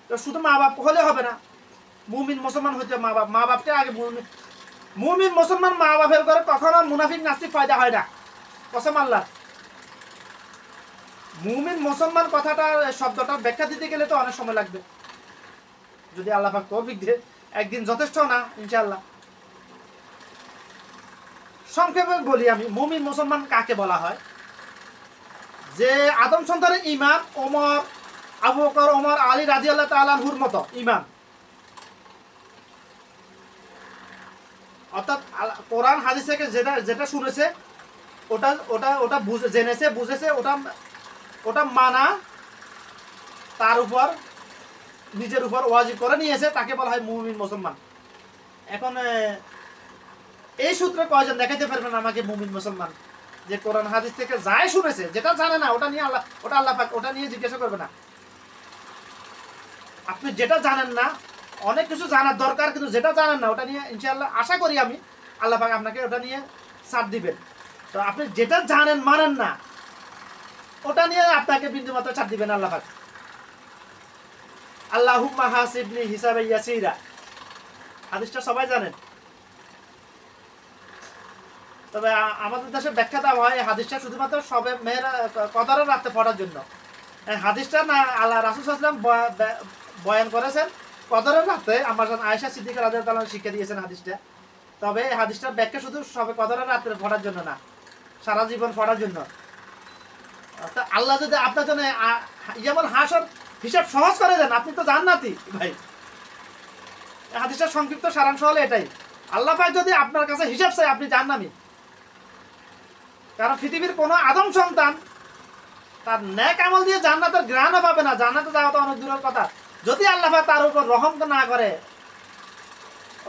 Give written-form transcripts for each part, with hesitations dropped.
তো শুধু মা বাপ হলে হবে না, মুমিন মুসলমান হইতে মা বাপকে আগে মুমিন মুসলমান মা বাপের করে কখনো মুনাফিক নাস্তিক ফায়দা হয় না, কসম আল্লাহ। মুমিন মুসলমান কথাটা শব্দটা ব্যাখ্যা দিতে গেলে তো অনেক সময় লাগবে, যদি আল্লাহ পাক তৌফিক দিয়ে, একদিন যথেষ্ট না ইনশাআল্লাহ। সংক্ষেপে বলি আমি, মুমিন মুসলমান কাকে বলা হয়? যে আদম সন্তানের ইমান, ওমর, আবু বকর, ওমর, আলী রাদিয়াল্লাহু তাআলা আনহুর মতো ইমান, অর্থাৎ কোরআন হাদিস থেকে যেটা যেটা শুনেছে ওটা ওটা ওটা জেনেছে বুঝেছে, ওটা মানা, তার উপর নিজের উপর ওয়াজিব করে নিয়েছে, তাকে বলা হয় মুমিন মুসলমান। এখন এই সূত্রে কয়জন দেখাইতে পারবেন আমাকে মুমিন মুসলমান, যে কোরআন হাদিস থেকে যাই শুনেছে, যেটা জানে না ওটা নিয়ে আল্লাহ পাক ওটা নিয়ে জিজ্ঞাসা করবে না। আপনি যেটা জানেন না, অনেক কিছু জানার দরকার, কিন্তু যেটা জানেন না ওটা নিয়ে ইনশাআল্লাহ আশা করি আমি আল্লাহ পাক আপনাকে ওটা নিয়ে ছাড় দিবেন। তো আপনি যেটা জানেন মানেন না, ওটা নিয়ে আপনাকে বিন্দুমাত্র ছাড় দিবেন আল্লাহ পাক। আল্লাহুম্মা হাসিবনি হিসাবে ইয়াসিরা, হাদিসটা সবাই জানেন, তবে আমাদের দেশে ব্যাখ্যা দেওয়া হয় হাদিসটা শুধুমাত্র সবে মেয়েরা কদরের রাতে পড়ার জন্য। হাদিসটা না আল্লাহ রাসূল সাল্লাল্লাহু আলাইহি ওয়াসাল্লাম বয়ান করেছেন কদরের রাতে, আমার আয়েশা সিদ্দিকা রাদিয়াল্লাহু তাআলা শিক্ষা দিয়েছেন হাদিসটা। তবে এই হাদিসটার ব্যাখ্যা শুধু সবে কদরের রাতে পড়ার জন্য না, সারা জীবন পড়ার জন্য। অর্থাৎ আল্লাহ যদি আপনার জন্য যেমন হাসর হিসাব সহজ করে দেন, আপনি তো জান্নাতি ভাই। হাদিসটার সংক্ষিপ্ত সারাংশ হলো এটাই, আল্লাহ পাক যদি আপনার কাছে হিসাব চাই, আপনি জান্নাতি। কারণ পৃথিবীর কোনো আদম সন্তান তার নেক আমল দিয়ে জান্নাতের ঘ্রাণও পাবে না, জান্নাতে যাওয়া তো অনেক দূরের কথা। যদি আল্লাহ পাক তার উপর রহম না করে,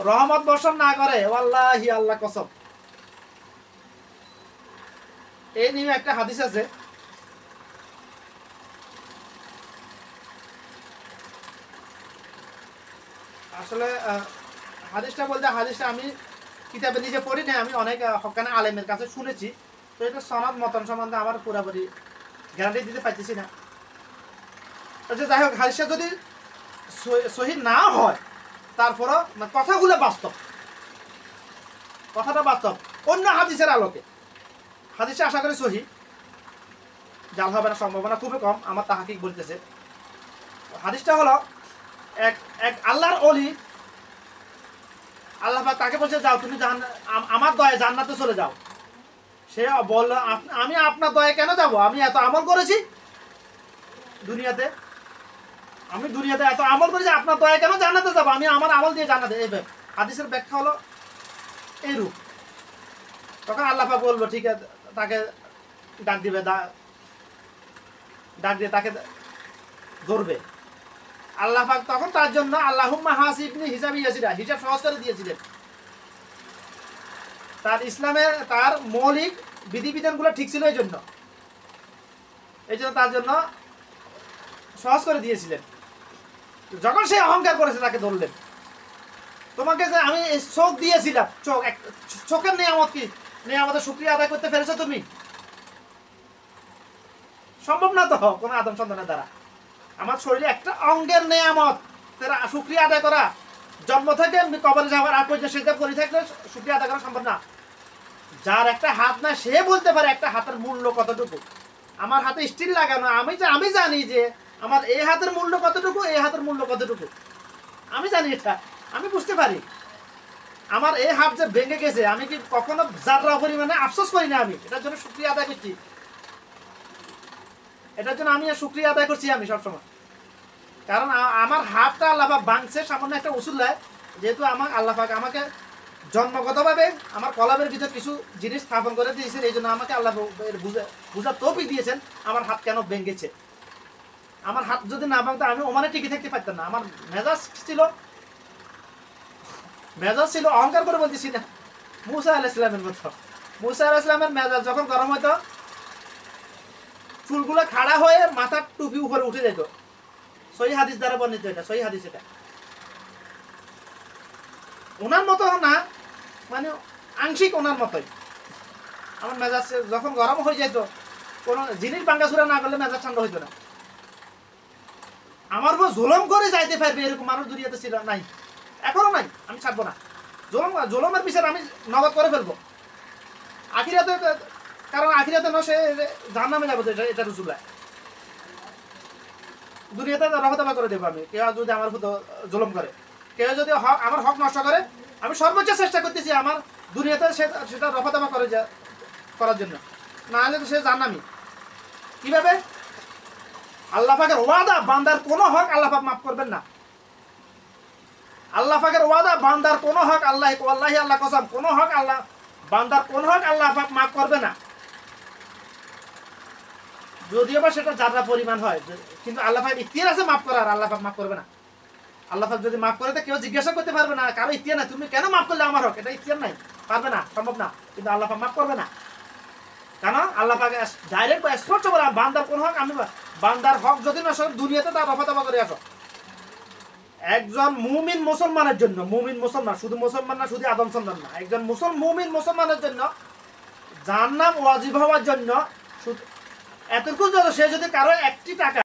রহমত বর্ষণ না করে, ওয়াল্লাহি আল্লাহ কসম। এই নিয়ে একটা হাদিস আছে, আসলে হাদিসটা বলতে, হাদিসটা আমি কিতাবে নিজে পড়ি না, আমি অনেক হক্কানে আলেমের কাছে শুনেছি। তো এটা সনদ মতন সম্বন্ধে আমার পুরোপুরি গ্যারান্টি দিতে পারতেছি না। যাই হোক, হাদিসটা যদি সহি না হয়, তারপরও কথাগুলো বাস্তব, কথাটা বাস্তব অন্য হাদিসের আলোকে। হাদিসে আশা করি সহি, জাল হবে না, সম্ভাবনা খুবই কম, আমার তাহাকিক বলতেছে। হাদিসটা হলো এক আল্লাহর ওলি, আল্লাহ তাকে বলছে যাও তুমি আমার দয়ায় জান্নাতে চলে যাও। সে বলল আমি আপনার দয়ায় কেন যাব, আমি এত আমল করেছি দুনিয়াতে, এত আমল করেছি, আপনার দয়ায় কেন জান্নাতে যাব, আমি আমার আমল দিয়ে জান্নাতে। এই হাদিসের ব্যাখ্যা হলো এইরূপ। তখন আল্লাহ পাক বলবো ঠিক আছে, তাকে ডাক দিয়ে তাকে ধরবে। আল্লাহ পাক তখন তার জন্য আল্লাহুম্মা হাসিবনি হিসাবি ইয়াসিরা, হিসাব সহজ করে দিয়েছিলেন। তার ইসলামে তার মৌলিক বিধিবিধানগুলো ঠিক ছিল, এই জন্য তার জন্য সহজ করে দিয়েছিলেন। যখন সে অহংকার করেছে, তাকে ধরলেন। তোমাকে যে আমি চোখ দিয়েছিলাম, চোখের নিয়ামত কি, নিয়ামতের শুকরিয়া আদায় করতে পেরেছো তুমি? সম্ভব না তো কোনো আদম সন্তানের দ্বারা। আমার শরীরে একটা অঙ্গের নিয়ামত শুকরিয়া আদায় করা, জন্ম থেকে কবরে যাওয়ার আগ পর্যন্ত সেটা করে থাকলে শুকরিয়া আদায় করা সম্ভব না। যার একটা হাত না, সে বলতে পারে একটা হাতের মূল্য কতটুকু। আমার হাতে স্টিল লাগানো, আমি জানি যে আমার এই হাতের মূল্য কতটুকু, এই হাতের মূল্য কতটুকু, আমি জানি, এটা আমি বুঝতে পারি। আমার এই হাত যে ভেঙে গেছে, আমি কি কখনো যাত্রা পরিমাণে আফসোস করি না, আমি এটার জন্য শুকরিয়া আদায় করছি, এটার জন্য আমি শুকরিয়া আদায় করছি আমি সবসময়। কারণ আমার হাতটা আল্লাহ পাক ভাঙছে সামান্য একটা উসুল্লায়, যেহেতু আমার আল্লাহ পাক আমাকে জন্মগতভাবে আমার কলাবের ভিতর কিছু জিনিস স্থাপন করে দিয়েছেন, এই জন্য আমাকে আল্লাহ বুঝার তৌফিক দিয়েছেন আমার হাত কেন ভেঙেছে। আমার হাত যদি না ভাঙতো আমি ওমানে টিকে থাকতে পারতাম না। আমার মেজাজ ছিল অহংকার করে বলতেছি না, মুসা আলাইহিস সালামের মতো। মুসা আলাইহিস সালামের মেজাজ যখন গরম হইতো, চুলগুলো খাড়া হয়ে মাথার টুপি উপরে উঠে যেত। সহি হাদিস দ্বারা বর্ণিত, এটা সহি হাদিস। এটা ওনার মতো না, মানে আংশিক ওনার মতোই। আমার মেজাজ যখন গরম হয়ে যেত, কোনো জিনিস ভাঙ্গাচুরা না করলে মেজাজ ঠান্ডা হইতো না। আমার উপর জুলুম করে যাইতে পারবে এরকম মানুষ দুনিয়াতে ছিল নাই, এখনো নাই। আমি ছাড়বো না। জুলুমের বিচার আমি নগদ করে ফেলবো আখিরাতে, কারণ আখিরাতে না সে জাহান্নামে যাবো, এটা রসুল্লাহ। দুনিয়াতে রফাদফা করে দেবো আমি, কেউ যদি আমার উপর জুলুম করে, কেউ যদি আমার হক নষ্ট করে, আমি সর্বোচ্চ চেষ্টা করতেছি আমার দুনিয়াতে সেটা রফাদফা করার জন্য, না হলে তো সে জাহান্নামী। কিভাবে? আল্লাহ পাকের ওয়াদা, বান্দার কোনো হক আল্লাহ পাক মাফ করবেন না। আল্লাহ পাকের ওয়াদা, বান্দার কোনো হক আল্লাহি আল্লাহ কসম, কোনো হক আল্লাহ, বান্দার কোন হক আল্লাহ পাক মাফ করবে না, যদিও বা সেটা যারা পরিমাণ হয়। কিন্তু আল্লাহ পাক ইখতিয়ার আছে মাফ করার, আল্লাহ পাক মাফ করবে না। আল্লাহ পাক যদি মাফ করে তো কেউ জিজ্ঞাসা করতে পারবে না, কারো ইখতিয়ার নাই, তুমি কেন মাফ করলে আমার হক, এটা ইখতিয়ার নাই, পারবে না, সম্ভব না। কিন্তু আল্লাহ পাক মাফ করবে না, কেন? আল্লাহ পাক ডাইরেক্ট বা স্পষ্ট বলে বান্দার কোন হক, আমি বান্দার হক যদি না দুনিয়াতে তার রফাদফা করে আসো। একজন মুমিন মুসলমানের জন্য, মুমিন মুসলমান, শুধু মুসলমান না, শুধু আদম সন্তান না, একজন মুমিন মুসলমানের জন্য জাহান্নাম ওয়াজিব হওয়ার জন্য এতটুকু, সে যদি কারো 1টি টাকা